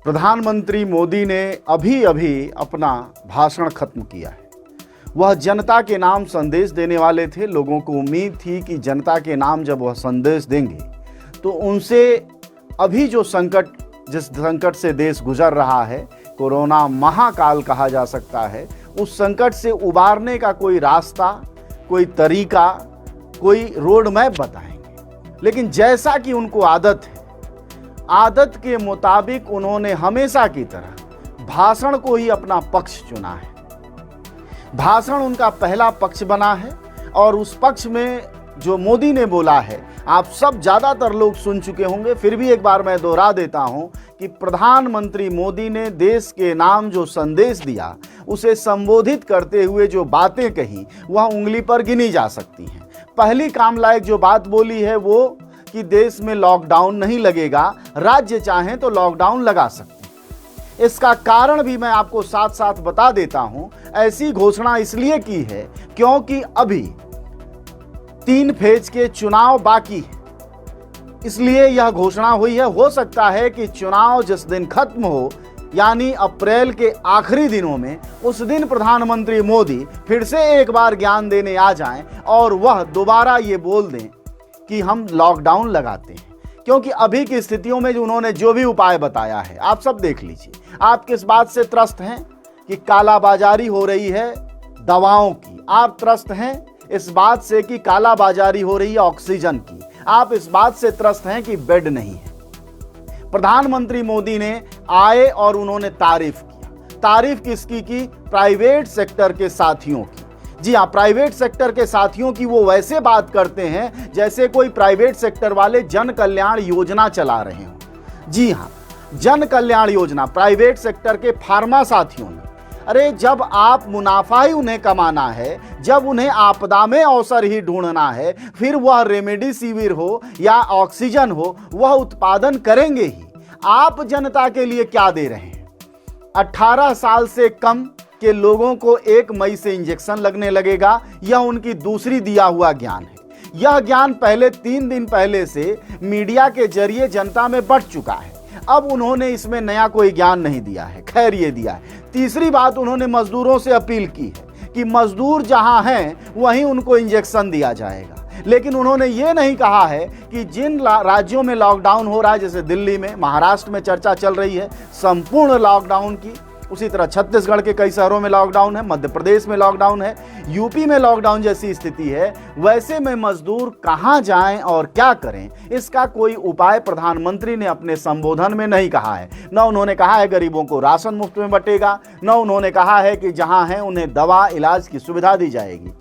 प्रधानमंत्री मोदी ने अभी अभी अपना भाषण खत्म किया है। वह जनता के नाम संदेश देने वाले थे। लोगों को उम्मीद थी कि जनता के नाम जब वह संदेश देंगे तो उनसे अभी जो जिस संकट से देश गुजर रहा है, कोरोना महाकाल कहा जा सकता है, उस संकट से उबारने का कोई रास्ता, कोई तरीका, कोई रोड मैप बताएंगे। लेकिन जैसा कि उनको आदत है, आदत के मुताबिक उन्होंने हमेशा की तरह भाषण को ही अपना पक्ष चुना है। भाषण उनका पहला पक्ष बना है और उस पक्ष में जो मोदी ने बोला है, आप सब ज़्यादातर लोग सुन चुके होंगे। फिर भी एक बार मैं दोहरा देता हूं कि प्रधानमंत्री मोदी ने देश के नाम जो संदेश दिया, उसे संबोधित करते हुए जो बातें कही वह उंगली पर गिनी जा सकती हैं। पहली काम लायक जो बात बोली है वो कि देश में लॉकडाउन नहीं लगेगा, राज्य चाहें तो लॉकडाउन लगा सकते हैं। इसका कारण भी मैं आपको साथ साथ बता देता हूं। ऐसी घोषणा इसलिए की है क्योंकि अभी 3 फेज के चुनाव बाकी है, इसलिए यह घोषणा हुई है। हो सकता है कि चुनाव जिस दिन खत्म हो, यानी अप्रैल के आखिरी दिनों में, उस दिन प्रधानमंत्री मोदी फिर से एक बार ज्ञान देने आ जाएं और वह दोबारा ये बोल दें कि हम लॉकडाउन लगाते हैं। क्योंकि अभी की स्थितियों में उन्होंने जो भी उपाय बताया है, आप सब देख लीजिए। आप किस बात से त्रस्त हैं कि कालाबाजारी हो रही है दवाओं की, आप त्रस्त हैं इस बात से कि कालाबाजारी हो रही है ऑक्सीजन की, आप इस बात से त्रस्त हैं कि बेड नहीं है। प्रधानमंत्री मोदी ने आए और उन्होंने तारीफ किया। तारीफ किसकी की? प्राइवेट सेक्टर के साथियों की। जी हाँ, प्राइवेट सेक्टर के साथियों की वो वैसे बात करते हैं जैसे कोई प्राइवेट सेक्टर वाले जन कल्याण योजना चला रहे हों। जी हाँ, जन कल्याण योजना प्राइवेट सेक्टर के फार्मा साथियों ने। अरे जब आप मुनाफा ही उन्हें कमाना है, जब उन्हें आपदा में अवसर ही ढूंढना है, फिर वह रेमडेसिविर हो या ऑक्सीजन हो, वह उत्पादन करेंगे ही। आप जनता के लिए क्या दे रहे हैं? 18 साल से कम के लोगों को 1 मई से इंजेक्शन लगने लगेगा। यह उनकी दूसरी दिया हुआ ज्ञान है। यह ज्ञान पहले 3 दिन पहले से मीडिया के जरिए जनता में बढ़ चुका है। अब उन्होंने इसमें नया कोई ज्ञान नहीं दिया है, खैर ये दिया है। तीसरी बात, उन्होंने मजदूरों से अपील की है कि मजदूर जहां हैं वहीं उनको इंजेक्शन दिया जाएगा। लेकिन उन्होंने ये नहीं कहा है कि जिन राज्यों में लॉकडाउन हो रहा है, जैसे दिल्ली में, महाराष्ट्र में चर्चा चल रही है संपूर्ण लॉकडाउन की, उसी तरह छत्तीसगढ़ के कई शहरों में लॉकडाउन है, मध्य प्रदेश में लॉकडाउन है, यूपी में लॉकडाउन जैसी स्थिति है, वैसे में मजदूर कहां जाएं और क्या करें, इसका कोई उपाय प्रधानमंत्री ने अपने संबोधन में नहीं कहा है। न उन्होंने कहा है गरीबों को राशन मुफ्त में बंटेगा, न उन्होंने कहा है कि जहां हैं उन्हें दवा इलाज की सुविधा दी जाएगी।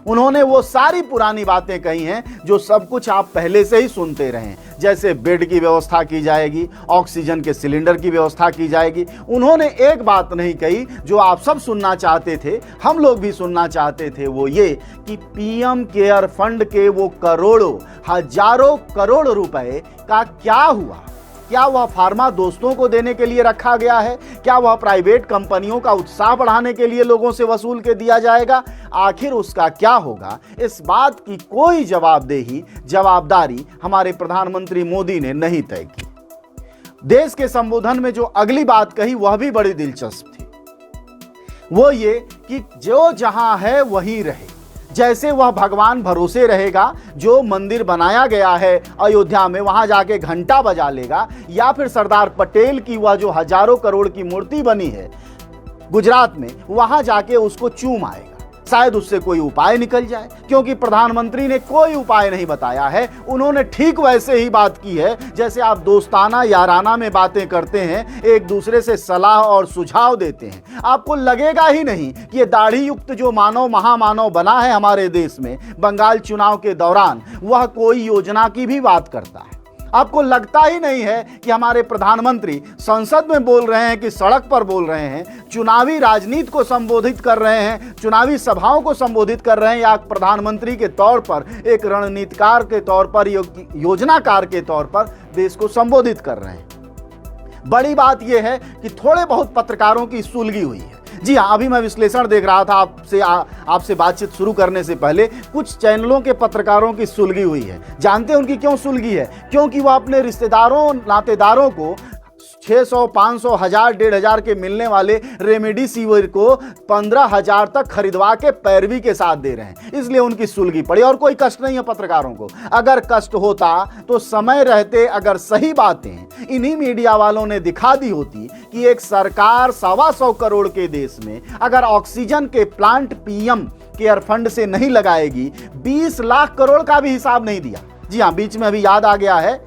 उन्होंने वो सारी पुरानी बातें कही हैं जो सब कुछ आप पहले से ही सुनते रहे हैं, जैसे बेड की व्यवस्था की जाएगी, ऑक्सीजन के सिलेंडर की व्यवस्था की जाएगी। उन्होंने एक बात नहीं कही जो आप सब सुनना चाहते थे, हम लोग भी सुनना चाहते थे, वो ये कि पीएम केयर फंड के वो करोड़ों, हजारों करोड़ रुपए का क्या हुआ? क्या वह फार्मा दोस्तों को देने के लिए रखा गया है? क्या वह प्राइवेट कंपनियों का उत्साह बढ़ाने के लिए लोगों से वसूल के दिया जाएगा? आखिर उसका क्या होगा? इस बात की कोई जवाबदारी हमारे प्रधानमंत्री मोदी ने नहीं तय की। देश के संबोधन में जो अगली बात कही वह भी बड़ी दिलचस्प थी। वो ये कि जो जहां है वहीं रहे। जैसे वह भगवान भरोसे रहेगा, जो मंदिर बनाया गया है अयोध्या में वहां जाके घंटा बजा लेगा, या फिर सरदार पटेल की वह जो हजारों करोड़ की मूर्ति बनी है गुजरात में, वहां जाके उसको चूम आएगा। शायद उससे कोई उपाय निकल जाए, क्योंकि प्रधानमंत्री ने कोई उपाय नहीं बताया है। उन्होंने ठीक वैसे ही बात की है जैसे आप दोस्ताना याराना में बातें करते हैं, एक दूसरे से सलाह और सुझाव देते हैं। आपको लगेगा ही नहीं कि ये दाढ़ी युक्त जो मानव महामानव बना है हमारे देश में, बंगाल चुनाव के दौरान वह कोई योजना की भी बात करता है। आपको लगता ही नहीं है कि हमारे प्रधानमंत्री संसद में बोल रहे हैं कि सड़क पर बोल रहे हैं, चुनावी राजनीति को संबोधित कर रहे हैं, चुनावी सभाओं को संबोधित कर रहे हैं, या प्रधानमंत्री के तौर पर, एक रणनीतिकार के तौर पर, योजनाकार के तौर पर देश को संबोधित कर रहे हैं। बड़ी बात यह है कि थोड़े बहुत पत्रकारों की सुलगी हुई है। जी हाँ, अभी मैं विश्लेषण देख रहा था आपसे बातचीत शुरू करने से पहले, कुछ चैनलों के पत्रकारों की सुलगी हुई है। जानते हैं उनकी क्यों सुलगी है? क्योंकि वह अपने रिश्तेदारों नातेदारों को 600, 500, 1000, 1500 के मिलने वाले रेमडेसिविर को 15,000 तक खरीदवा के पैरवी के साथ दे रहे हैं, इसलिए उनकी सुलगी पड़ी। और कोई कष्ट नहीं है पत्रकारों को। अगर कष्ट होता तो समय रहते अगर सही बातें इन्हीं मीडिया वालों ने दिखा दी होती कि एक सरकार 125 करोड़ के देश में अगर ऑक्सीजन के प्लांट पीएम केयर फंड से नहीं लगाएगी, 20 लाख करोड़ का भी हिसाब नहीं दिया। जी हां, बीच में अभी याद आ गया है,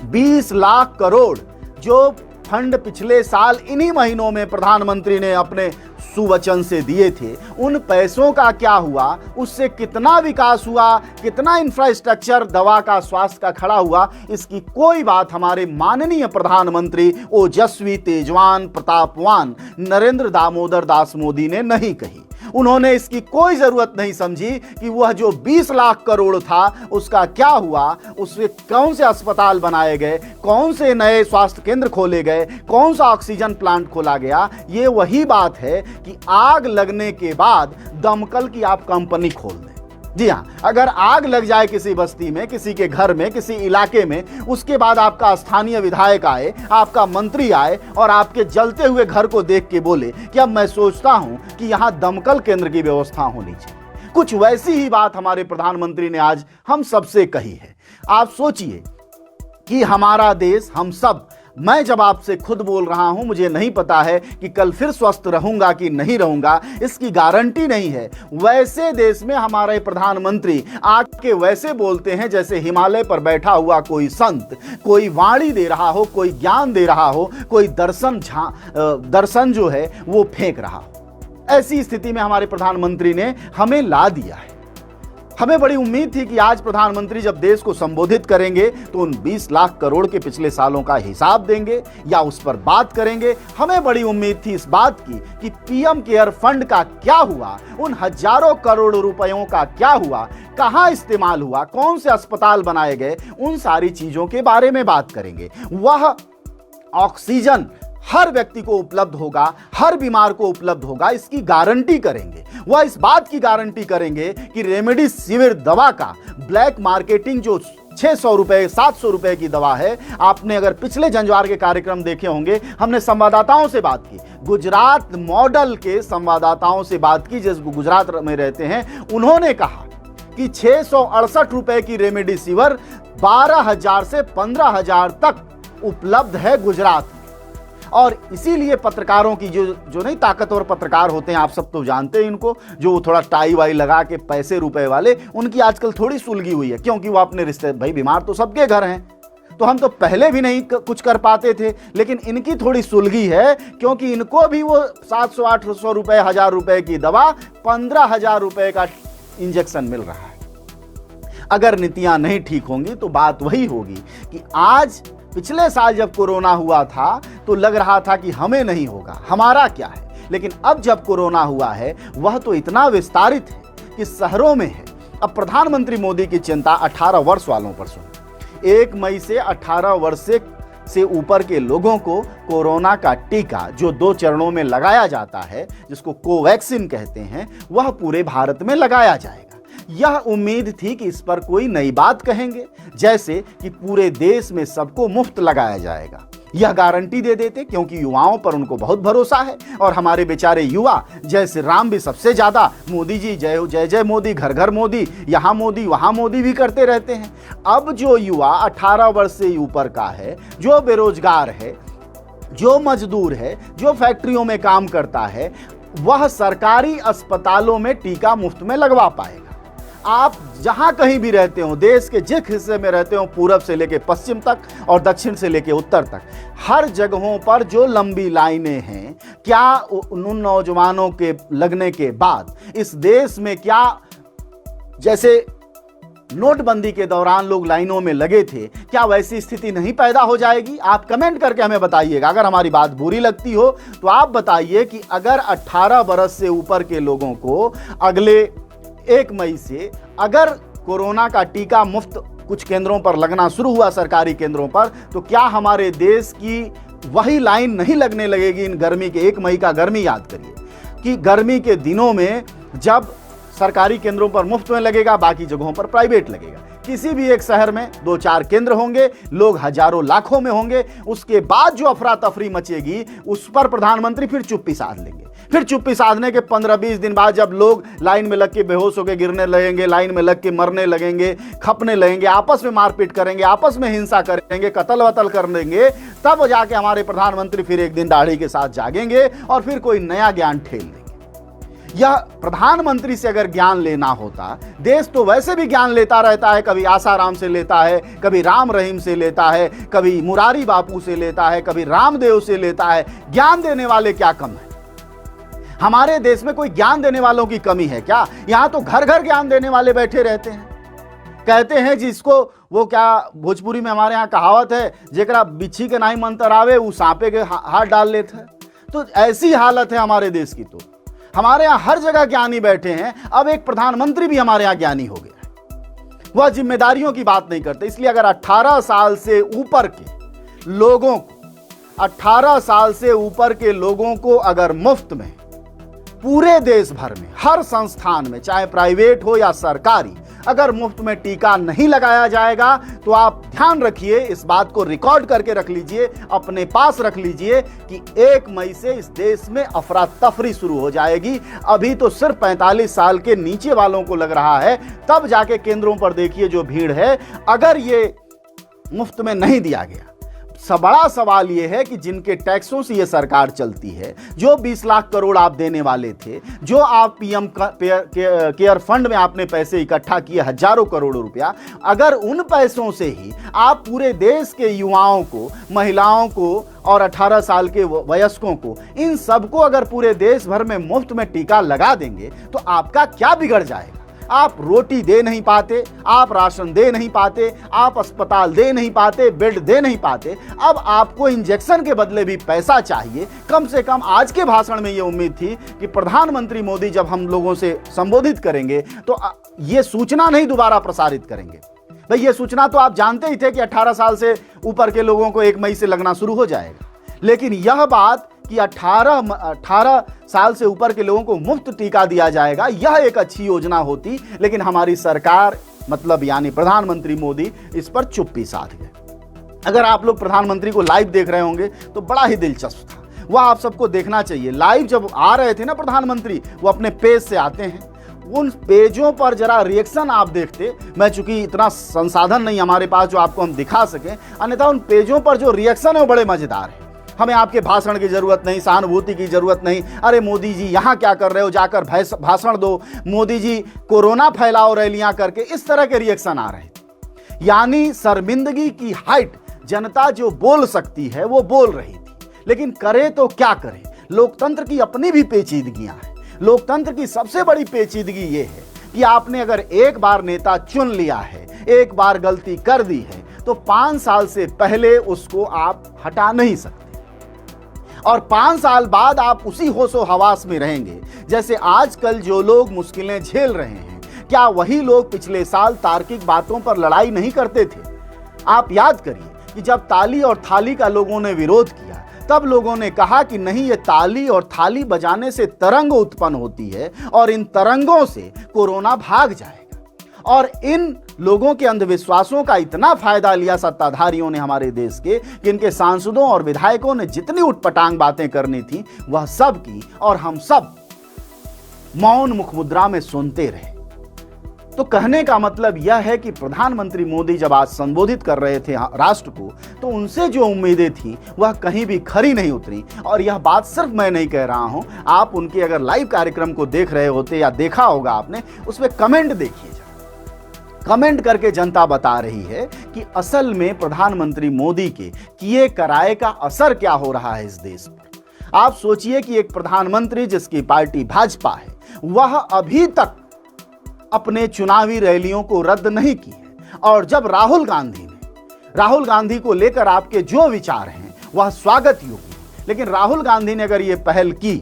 20 लाख करोड़ जो फंड पिछले साल इन्हीं महीनों में प्रधानमंत्री ने अपने सुवचन से दिए थे, उन पैसों का क्या हुआ? उससे कितना विकास हुआ? कितना इंफ्रास्ट्रक्चर दवा का, स्वास्थ्य का खड़ा हुआ? इसकी कोई बात हमारे माननीय प्रधानमंत्री ओजस्वी, तेजवान, प्रतापवान नरेंद्र दामोदर दास मोदी ने नहीं कही। उन्होंने इसकी कोई जरूरत नहीं समझी कि वह जो 20 लाख करोड़ था उसका क्या हुआ, उससे कौन से अस्पताल बनाए गए, कौन से नए स्वास्थ्य केंद्र खोले गए, कौन सा ऑक्सीजन प्लांट खोला गया। ये वही बात है कि आग लगने के बाद दमकल की आप कंपनी खोल दें। जी हाँ, अगर आग लग जाए किसी बस्ती में, किसी के घर में, किसी इलाके में, उसके बाद आपका स्थानीय विधायक आए, आपका मंत्री आए और आपके जलते हुए घर को देख के बोले कि अब मैं सोचता हूं कि यहां दमकल केंद्र की व्यवस्था होनी चाहिए। कुछ वैसी ही बात हमारे प्रधानमंत्री ने आज हम सबसे कही है। आप सोचिए कि हमारा देश, हम सब, मैं जब आपसे खुद बोल रहा हूं, मुझे नहीं पता है कि कल फिर स्वस्थ रहूंगा कि नहीं रहूंगा, इसकी गारंटी नहीं है। वैसे देश में हमारे प्रधानमंत्री आके वैसे बोलते हैं जैसे हिमालय पर बैठा हुआ कोई संत कोई वाणी दे रहा हो, कोई ज्ञान दे रहा हो, कोई दर्शन जो है वो फेंक रहा हो। ऐसी स्थिति में हमारे प्रधानमंत्री ने हमें ला दिया है। हमें बड़ी उम्मीद थी कि आज प्रधानमंत्री जब देश को संबोधित करेंगे तो उन 20 लाख करोड़ के पिछले सालों का हिसाब देंगे या उस पर बात करेंगे। हमें बड़ी उम्मीद थी इस बात की कि पीएम केयर फंड का क्या हुआ, उन हजारों करोड़ रुपयों का क्या हुआ, कहां इस्तेमाल हुआ, कौन से अस्पताल बनाए गए, उन सारी चीजों के बारे में बात करेंगे। वह ऑक्सीजन हर व्यक्ति को उपलब्ध होगा, हर बीमार को उपलब्ध होगा, इसकी गारंटी करेंगे। वह इस बात की गारंटी करेंगे कि रेमडेसिविर दवा का ब्लैक मार्केटिंग जो 600 रुपए 700 रुपए की दवा है, आपने अगर पिछले जंजवार के कार्यक्रम देखे होंगे, हमने संवाददाताओं से बात की, गुजरात मॉडल के संवाददाताओं से बात की जिस गुजरात में रहते हैं। उन्होंने कहा कि 668 रुपए की रेमडेसिविर 12,000 से 15,000 तक उपलब्ध है गुजरात में। और इसीलिए पत्रकारों की जो नहीं ताकतवर पत्रकार होते हैं, आप सब तो जानते हैं इनको, जो थोड़ा टाई वाई लगा के पैसे रुपए वाले, उनकी आजकल थोड़ी सुलगी हुई है, क्योंकि वो अपने रिश्ते, भाई बीमार तो सबके घर हैं, तो हम तो पहले भी नहीं कुछ कर पाते थे, लेकिन इनकी थोड़ी सुलगी है क्योंकि इनको भी वो 700-800 रुपए, 1000 रुपए की दवा 15,000 रुपए का इंजेक्शन मिल रहा है। अगर नीतियां नहीं ठीक होंगी तो बात वही होगी कि आज, पिछले साल जब कोरोना हुआ था तो लग रहा था कि हमें नहीं होगा, हमारा क्या है, लेकिन अब जब कोरोना हुआ है वह तो इतना विस्तारित है कि शहरों में है। अब प्रधानमंत्री मोदी की चिंता 18 वर्ष वालों पर सुनो। 1 मई से 18 वर्ष से ऊपर के लोगों को कोरोना का टीका जो 2 चरणों में लगाया जाता है, जिसको कोवैक्सीन कहते हैं, वह पूरे भारत में लगाया जाएगा। यह उम्मीद थी कि इस पर कोई नई बात कहेंगे, जैसे कि पूरे देश में सबको मुफ्त लगाया जाएगा। यह गारंटी दे देते, क्योंकि युवाओं पर उनको बहुत भरोसा है और हमारे बेचारे युवा जय श्री राम भी सबसे ज्यादा मोदी जी जय जय जय मोदी, घर घर मोदी, यहां मोदी वहां मोदी भी करते रहते हैं। अब जो युवा 18 वर्ष से ऊपर का है, जो बेरोजगार है, जो मजदूर है, जो फैक्ट्रियों में काम करता है, वह सरकारी अस्पतालों में टीका मुफ्त में लगवा पाएगा। आप जहां कहीं भी रहते हो, देश के जिस हिस्से में रहते हो, पूरब से लेके पश्चिम तक और दक्षिण से लेके उत्तर तक, हर जगहों पर जो लंबी लाइनें हैं, क्या उन नौजवानों के लगने के बाद इस देश में, क्या जैसे नोटबंदी के दौरान लोग लाइनों में लगे थे, क्या वैसी स्थिति नहीं पैदा हो जाएगी? आप कमेंट करके हमें बताइएगा। अगर हमारी बात बुरी लगती हो तो आप बताइए कि अगर 18 बरस से ऊपर के लोगों को अगले 1 मई से अगर कोरोना का टीका मुफ्त कुछ केंद्रों पर लगना शुरू हुआ, सरकारी केंद्रों पर, तो क्या हमारे देश की वही लाइन नहीं लगने लगेगी इन गर्मी के? 1 मई का गर्मी याद करिए कि गर्मी के दिनों में जब सरकारी केंद्रों पर मुफ्त में लगेगा, बाकी जगहों पर प्राइवेट लगेगा, किसी भी एक शहर में 2-4 केंद्र होंगे, लोग हजारों लाखों में होंगे। उसके बाद जो अफरा तफरी मचेगी उस पर प्रधानमंत्री फिर चुप्पी साध लेंगे। फिर चुप्पी साधने के 15-20 दिन बाद जब लोग लाइन में लग के बेहोश होकर गिरने लगेंगे, लाइन में लग के मरने लगेंगे, खपने लगेंगे, आपस में मारपीट करेंगे, आपस में हिंसा करेंगे, कत्ल वतल कर देंगे, तब जाके हमारे प्रधानमंत्री फिर एक दिन दाढ़ी के साथ जागेंगे और फिर कोई नया ज्ञान ठेल देंगे। यह प्रधानमंत्री से अगर ज्ञान लेना होता, देश तो वैसे भी ज्ञान लेता रहता है, कभी आसाराम से लेता है, कभी राम रहीम से लेता है, कभी मुरारी बापू से लेता है, कभी रामदेव से लेता है। ज्ञान देने वाले क्या कम है? हमारे देश में कोई ज्ञान देने वालों की कमी है क्या? यहां तो घर घर ज्ञान देने वाले बैठे रहते हैं। कहते हैं जिसको वो क्या भोजपुरी में हमारे यहाँ कहावत है, जेकरा बिच्छी के नहीं मंतर आवे वो सांपे के हाथ डाल लेते हैं। तो ऐसी हालत है हमारे देश की। तो हमारे यहाँ हर जगह ज्ञानी बैठे हैं। अब एक प्रधानमंत्री भी हमारे यहाँ ज्ञानी हो गया है। वह जिम्मेदारियों की बात नहीं करते। इसलिए अगर 18 साल से ऊपर के लोगों को 18 साल से ऊपर के लोगों को अगर मुफ्त में पूरे देश भर में हर संस्थान में, चाहे प्राइवेट हो या सरकारी, अगर मुफ्त में टीका नहीं लगाया जाएगा तो आप ध्यान रखिए, इस बात को रिकॉर्ड करके रख लीजिए, अपने पास रख लीजिए कि 1 मई से इस देश में अफरा तफरी शुरू हो जाएगी। अभी तो सिर्फ 45 साल के नीचे वालों को लग रहा है, तब जाके केंद्रों पर देखिए जो भीड़ है। अगर ये मुफ्त में नहीं दिया गया, बड़ा सवाल यह है कि जिनके टैक्सों से ये सरकार चलती है, जो 20 लाख करोड़ आप देने वाले थे, जो आप पीएम केयर फंड में आपने पैसे इकट्ठा किए हजारों करोड़ रुपया, अगर उन पैसों से ही आप पूरे देश के युवाओं को, महिलाओं को और 18 साल के वयस्कों को, इन सबको अगर पूरे देश भर में मुफ्त में टीका लगा देंगे तो आपका क्या बिगड़ जाएगा? आप रोटी दे नहीं पाते, आप राशन दे नहीं पाते, आप अस्पताल दे नहीं पाते, बेड दे नहीं पाते। अब आपको इंजेक्शन के बदले भी पैसा चाहिए। कम से कम आज के भाषण में ये उम्मीद थी कि प्रधानमंत्री मोदी जब हम लोगों से संबोधित करेंगे तो ये सूचना नहीं दोबारा प्रसारित करेंगे। भाई ये सूचना तो आप जानते ही थे कि 18 साल से ऊपर के लोगों को 1 मई से लगना शुरू हो जाएगा, लेकिन यह बात कि 18 साल से ऊपर के लोगों को मुफ्त टीका दिया जाएगा, यह एक अच्छी योजना होती। लेकिन हमारी सरकार, मतलब यानी प्रधानमंत्री मोदी, इस पर चुप्पी साध गए। अगर आप लोग प्रधानमंत्री को लाइव देख रहे होंगे तो बड़ा ही दिलचस्प था, वह आप सबको देखना चाहिए। लाइव जब आ रहे थे ना प्रधानमंत्री, वो अपने पेज से आते हैं, उन पेजों पर जरा रिएक्शन आप देखते। मैं चूंकि इतना संसाधन नहीं हमारे पास जो आपको हम दिखा सकें, अन्यथा उन पेजों पर जो रिएक्शन है वो बड़े मजेदार है। हमें आपके भाषण की जरूरत नहीं, सहानुभूति की जरूरत नहीं। अरे मोदी जी यहाँ क्या कर रहे हो, जाकर भाषण दो। मोदी जी कोरोना फैलाओ रैलियां करके, इस तरह के रिएक्शन आ रहे थे। यानी शर्मिंदगी की हाइट जनता जो बोल सकती है वो बोल रही थी, लेकिन करे तो क्या करे। लोकतंत्र की अपनी भी पेचीदगियां हैं। लोकतंत्र की सबसे बड़ी पेचीदगी ये है कि आपने अगर एक बार नेता चुन लिया है, एक बार गलती कर दी है, तो 5 साल से पहले उसको आप हटा नहीं सकते और 5 साल बाद आप उसी होशो हवास में रहेंगे। जैसे आजकल जो लोग मुश्किलें झेल रहे हैं, क्या वही लोग पिछले साल तार्किक बातों पर लड़ाई नहीं करते थे? आप याद करिए कि जब ताली और थाली का लोगों ने विरोध किया, तब लोगों ने कहा कि नहीं, ये ताली और थाली बजाने से तरंग उत्पन्न होती है और इन तरंगों से कोरोना भाग जाएगा। और इन लोगों के अंधविश्वासों का इतना फायदा लिया सत्ताधारियों ने हमारे देश के, कि इनके सांसदों और विधायकों ने जितनी उटपटांग बातें करनी थी वह सब की, और हम सब मौन मुखमुद्रा में सुनते रहे। तो कहने का मतलब यह है कि प्रधानमंत्री मोदी जब आज संबोधित कर रहे थे राष्ट्र को, तो उनसे जो उम्मीदें थी वह कहीं भी खरी नहीं उतरी। और यह बात सिर्फ मैं नहीं कह रहा हूं, आप उनके अगर लाइव कार्यक्रम को देख रहे होते या देखा होगा आपने, उसमें कमेंट देखिए। कमेंट करके जनता बता रही है कि असल में प्रधानमंत्री मोदी के किए कराए का असर क्या हो रहा है इस देश पर। आप सोचिए कि एक प्रधानमंत्री जिसकी पार्टी भाजपा है, वह अभी तक अपने चुनावी रैलियों को रद्द नहीं की है। और जब राहुल गांधी को लेकर आपके जो विचार हैं वह स्वागत योग्य, लेकिन राहुल गांधी ने अगर यह पहल की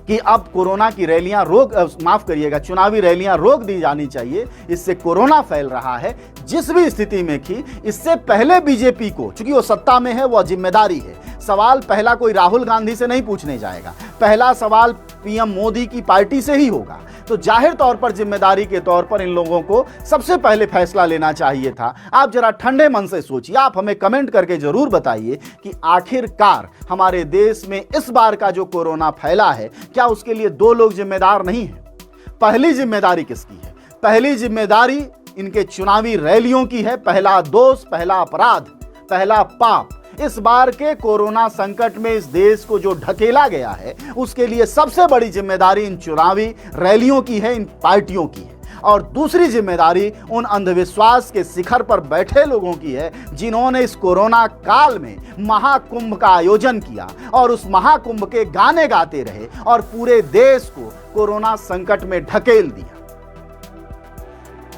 कि अब कोरोना की रैलियां चुनावी रैलियां रोक दी जानी चाहिए, इससे कोरोना फैल रहा है, जिस भी स्थिति में की, इससे पहले बीजेपी को, चूंकि वो सत्ता में है, वह जिम्मेदारी है। सवाल पहला कोई राहुल गांधी से नहीं पूछने जाएगा, पहला सवाल पीएम मोदी की पार्टी से ही होगा। तो जाहिर तौर पर जिम्मेदारी के तौर पर इन लोगों को सबसे पहले फैसला लेना चाहिए था। आप जरा ठंडे मन से सोचिए, आप हमें कमेंट करके जरूर बताइए कि आखिरकार हमारे देश में इस बार का जो कोरोना फैला है, क्या उसके लिए दो लोग जिम्मेदार नहीं हैं? पहली जिम्मेदारी किसकी है? पहली जिम्मेदारी इनके चुनावी रैलियों की है। पहला दोष, पहला अपराध, पहला पाप इस बार के कोरोना संकट में इस देश को जो ढकेला गया है, उसके लिए सबसे बड़ी जिम्मेदारी इन चुनावी रैलियों की है, इन पार्टियों की है। और दूसरी जिम्मेदारी उन अंधविश्वास के शिखर पर बैठे लोगों की है, जिन्होंने इस कोरोना काल में महाकुंभ का आयोजन किया और उस महाकुंभ के गाने गाते रहे और पूरे देश को कोरोना संकट में ढकेल दिया।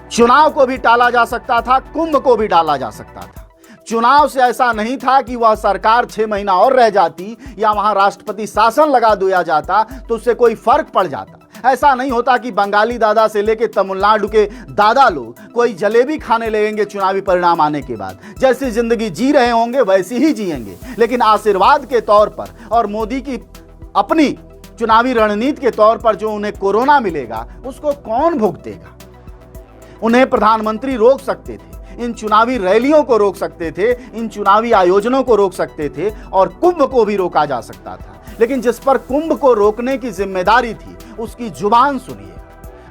चुनाव को भी टाला जा सकता था, कुंभ को भी टाला जा सकता था। चुनाव से ऐसा नहीं था कि वह सरकार 6 महीना और रह जाती या वहां राष्ट्रपति शासन लगा दिया जाता तो उससे कोई फर्क पड़ जाता। ऐसा नहीं होता कि बंगाली दादा से लेके तमिलनाडु के दादा लोग कोई जलेबी खाने लगेंगे चुनावी परिणाम आने के बाद। जैसी जिंदगी जी रहे होंगे वैसी ही जिएंगे, लेकिन आशीर्वाद के तौर पर और मोदी की अपनी चुनावी रणनीति के तौर पर जो उन्हें कोरोना मिलेगा, उसको कौन भुगतेगा? उन्हें प्रधानमंत्री रोक सकते थे, इन चुनावी रैलियों को रोक सकते थे, इन चुनावी आयोजनों को रोक सकते थे और कुंभ को भी रोका जा सकता था। लेकिन जिस पर कुंभ को रोकने की जिम्मेदारी थी, उसकी जुबान सुनिए।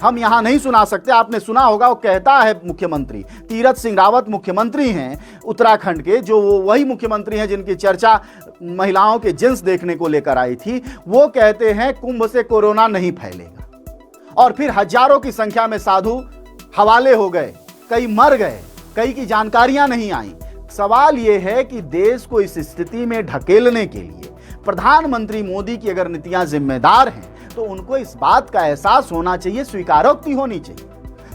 हम यहां नहीं सुना सकते। आपने सुना होगा, वो कहता है मुख्यमंत्री तीरथ सिंह रावत मुख्यमंत्री हैं उत्तराखंड के, जो वो वही मुख्यमंत्री हैं जिनकी चर्चा महिलाओं के जिन्स देखने को लेकर आई थी। वो कहते हैं कुंभ से कोरोना नहीं फैलेगा। और फिर हजारों की संख्या में साधु हवाले हो गए, कई मर गए, कई की जानकारियां नहीं आई। सवाल यह है कि देश को इस स्थिति में ढकेलने के लिए प्रधानमंत्री मोदी की अगर नीतियां जिम्मेदार हैं, तो उनको इस बात का एहसास होना चाहिए, स्वीकारोक्ति होनी चाहिए।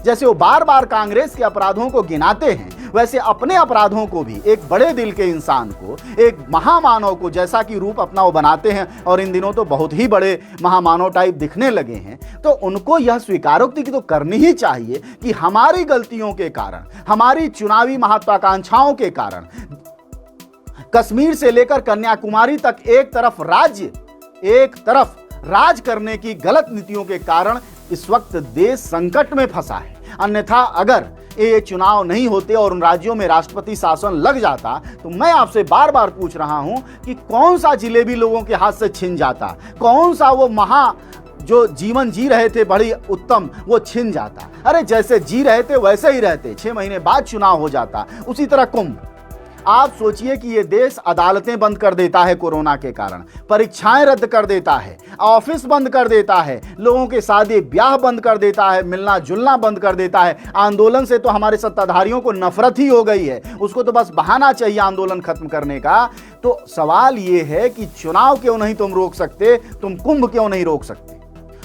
जैसे वो बार बार कांग्रेस के अपराधों को गिनाते हैं, वैसे अपने अपराधों को भी, एक बड़े दिल के इंसान को, एक महामानव को जैसा कि रूप अपना वो बनाते हैं, और इन दिनों तो बहुत ही बड़े महामानव टाइप दिखने लगे हैं, तो उनको यह स्वीकारोक्ति की तो करनी ही चाहिए कि हमारी गलतियों के कारण, हमारी चुनावी महत्वाकांक्षाओं के कारण कश्मीर से लेकर कन्याकुमारी तक एक तरफ राज करने की गलत नीतियों के कारण इस वक्त देश संकट में फंसा है। अन्यथा अगर ये चुनाव नहीं होते और उन राज्यों में राष्ट्रपति शासन लग जाता, तो मैं आपसे बार बार पूछ रहा हूं कि कौन सा जिलेबी लोगों के हाथ से छिन जाता, कौन सा वो जो जीवन जी रहे थे बड़ी उत्तम, वो छिन जाता। अरे जैसे जी रहे थे वैसे ही रहते, 6 महीने बाद चुनाव हो जाता। उसी तरह कुंभ, आप सोचिए कि ये देश अदालतें बंद कर देता है कोरोना के कारण, परीक्षाएं रद्द कर देता है, ऑफिस बंद कर देता है, लोगों के शादी ब्याह बंद कर देता है, मिलना जुलना बंद कर देता है। आंदोलन से तो हमारे सत्ताधारियों को नफरत ही हो गई है, उसको तो बस बहाना चाहिए आंदोलन खत्म करने का। तो सवाल ये है कि चुनाव क्यों नहीं तुम रोक सकते, तुम कुंभ क्यों नहीं रोक सकते?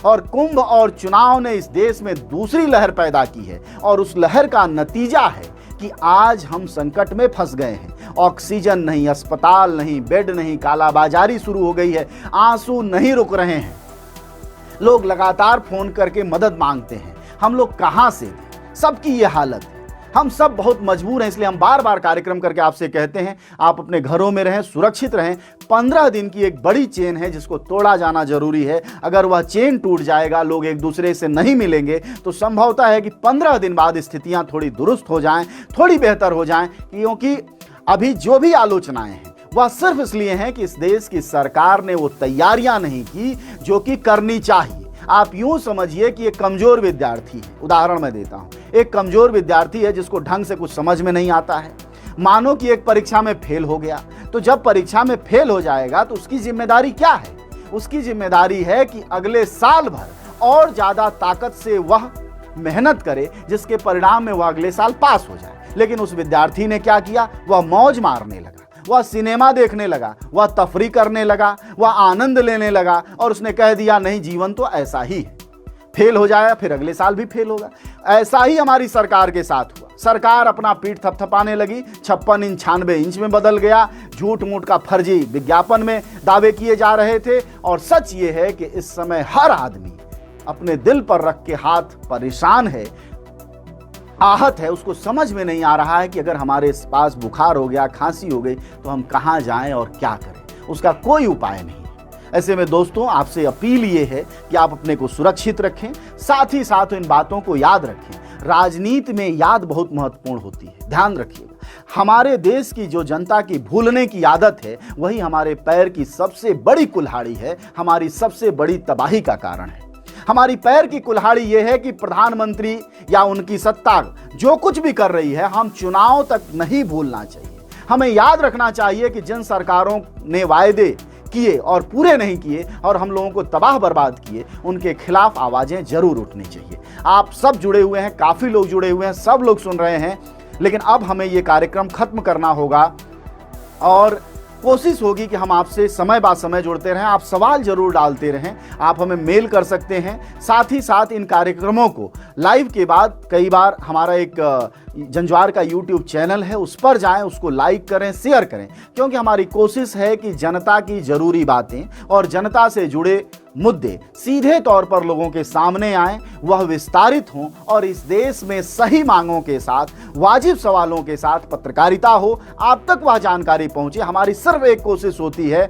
और कुंभ और चुनाव ने इस देश में दूसरी लहर पैदा की है, और उस लहर का नतीजा है कि आज हम संकट में फंस गए हैं। ऑक्सीजन नहीं, अस्पताल नहीं, बेड नहीं, कालाबाजारी शुरू हो गई है, आंसू नहीं रुक रहे हैं, लोग लगातार फोन करके मदद मांगते हैं। हम लोग कहां से दें? सबकी ये हालत है। हम सब बहुत मजबूर हैं, इसलिए हम बार बार कार्यक्रम करके आपसे कहते हैं, आप अपने घरों में रहें, सुरक्षित रहें। 15 दिन की एक बड़ी चेन है जिसको तोड़ा जाना जरूरी है। अगर वह चेन टूट जाएगा, लोग एक दूसरे से नहीं मिलेंगे, तो संभवता है कि 15 दिन बाद स्थितियां थोड़ी दुरुस्त हो जाएं, थोड़ी बेहतर हो जाएं। क्योंकि अभी जो भी आलोचनाएं हैं वह सिर्फ इसलिए हैं कि इस देश की सरकार ने वो तैयारियां नहीं की जो कि करनी चाहिए। आप यूं समझिए कि एक कमजोर विद्यार्थी है, उदाहरण मैं देता हूं, एक कमजोर विद्यार्थी है जिसको ढंग से कुछ समझ में नहीं आता है। मानो कि एक परीक्षा में फेल हो गया, तो जब परीक्षा में फेल हो जाएगा तो उसकी जिम्मेदारी क्या है? उसकी जिम्मेदारी है कि अगले साल भर और ज्यादा ताकत से वह मेहनत करे, जिसके परिणाम में वह अगले साल पास हो जाए। लेकिन उस विद्यार्थी ने क्या किया? वह मौज मारने लगा, वह सिनेमा देखने लगा, वह तफरी करने लगा, वह आनंद लेने लगा, और उसने कह दिया नहीं, जीवन तो ऐसा ही है, फेल हो जाएगा फिर अगले साल भी फेल होगा। ऐसा ही हमारी सरकार के साथ हुआ। सरकार अपना पीठ थपथपाने लगी, 56 इंच 96 इंच में बदल गया, झूठ मूठ का फर्जी विज्ञापन में दावे किए जा रहे थे। और सच ये है कि इस समय हर आदमी अपने दिल पर रख के हाथ परेशान है, आहत है। उसको समझ में नहीं आ रहा है कि अगर हमारे पास बुखार हो गया, खांसी हो गई, तो हम कहाँ जाएं और क्या करें। उसका कोई उपाय नहीं। ऐसे में दोस्तों आपसे अपील ये है कि आप अपने को सुरक्षित रखें, साथ ही साथ इन बातों को याद रखें। राजनीति में याद बहुत महत्वपूर्ण होती है, ध्यान रखिएगा। हमारे देश की जो जनता की भूलने की आदत है वही हमारे पैर की सबसे बड़ी कुल्हाड़ी है, हमारी सबसे बड़ी तबाही का कारण है। हमारी पैर की कुल्हाड़ी यह है कि प्रधानमंत्री या उनकी सत्ता जो कुछ भी कर रही है, हम चुनाव तक नहीं भूलना चाहिए। हमें याद रखना चाहिए कि जिन सरकारों ने वायदे किए और पूरे नहीं किए और हम लोगों को तबाह बर्बाद किए, उनके खिलाफ आवाजें जरूर उठनी चाहिए। आप सब जुड़े हुए हैं, काफी लोग जुड़े हुए हैं, सब लोग सुन रहे हैं, लेकिन अब हमें यह कार्यक्रम खत्म करना होगा और कोशिश होगी कि हम आपसे समय बाद समय जुड़ते रहें। आप सवाल जरूर डालते रहें, आप हमें मेल कर सकते हैं। साथ ही साथ इन कार्यक्रमों को लाइव के बाद कई बार हमारा एक जंजवार का YouTube चैनल है, उस पर जाएं, उसको लाइक करें, शेयर करें, क्योंकि हमारी कोशिश है कि जनता की जरूरी बातें और जनता से जुड़े मुद्दे सीधे तौर पर लोगों के सामने आएं, वह विस्तारित हों और इस देश में सही मांगों के साथ, वाजिब सवालों के साथ पत्रकारिता हो, आप तक वह जानकारी पहुंचे। हमारी सिर्फ एक कोशिश होती है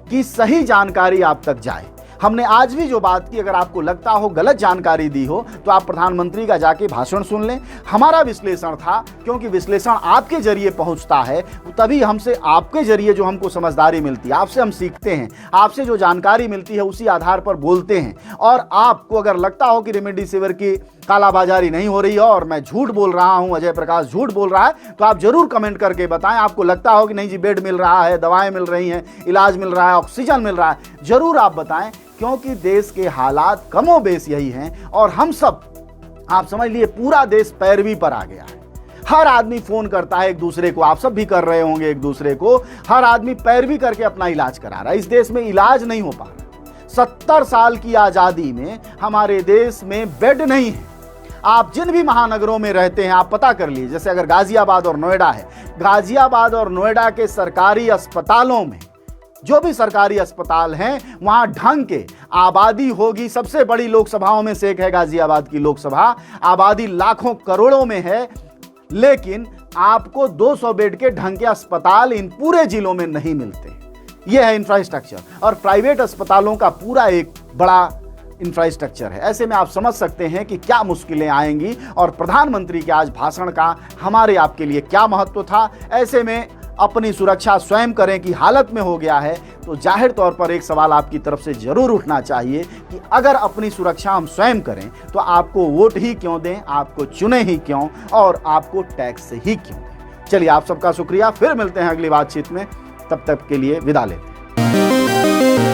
कि सही जानकारी आप तक जाए। हमने आज भी जो बात की, अगर आपको लगता हो गलत जानकारी दी हो तो आप प्रधानमंत्री का जाके भाषण सुन लें। हमारा विश्लेषण था, क्योंकि विश्लेषण आपके जरिए पहुंचता है, तभी हमसे आपके जरिए जो हमको समझदारी मिलती है, आपसे हम सीखते हैं, आपसे जो जानकारी मिलती है उसी आधार पर बोलते हैं। और आपको अगर लगता हो कि रेमडेसिविर की कालाबाजारी नहीं हो रही है और मैं झूठ बोल रहा हूं, अजय प्रकाश झूठ बोल रहा है, तो आप जरूर कमेंट करके बताएं। आपको लगता हो कि नहीं जी, बेड मिल रहा है, दवाएं मिल रही हैं, इलाज मिल रहा है, ऑक्सीजन मिल रहा है, जरूर आप बताएं, क्योंकि देश के हालात कमोबेश यही हैं और हम सब, आप समझ लिए, पूरा देश पैरवी पर आ गया है। हर आदमी फोन करता है एक दूसरे को, आप सब भी कर रहे होंगे एक दूसरे को, हर आदमी पैरवी करके अपना इलाज करा रहा है। इस देश में इलाज नहीं हो पा रहा। 70 साल की आजादी में हमारे देश में बेड नहीं है। आप जिन भी महानगरों में रहते हैं आप पता कर लीजिए, जैसे अगर गाजियाबाद और नोएडा है, गाजियाबाद और नोएडा के सरकारी अस्पतालों में, जो भी सरकारी अस्पताल हैं, वहां ढंग के आबादी होगी। सबसे बड़ी लोकसभाओं में से एक है गाजियाबाद की लोकसभा, आबादी लाखों करोड़ों में है, लेकिन आपको 200 बेड के ढंग के अस्पताल इन पूरे जिलों में नहीं मिलते। यह है इंफ्रास्ट्रक्चर, और प्राइवेट अस्पतालों का पूरा एक बड़ा इंफ्रास्ट्रक्चर है। ऐसे में आप समझ सकते हैं कि क्या मुश्किलें आएंगी और प्रधानमंत्री के आज भाषण का हमारे आपके लिए क्या महत्व था। ऐसे में अपनी सुरक्षा स्वयं करें की हालत में हो गया है, तो जाहिर तौर पर एक सवाल आपकी तरफ से जरूर उठना चाहिए कि अगर अपनी सुरक्षा हम स्वयं करें तो आपको वोट ही क्यों दें, आपको चुने ही क्यों, और आपको टैक्स ही क्यों दें। चलिए, आप सबका शुक्रिया, फिर मिलते हैं अगली बातचीत में, तब तक के लिए विदा लेते हैं।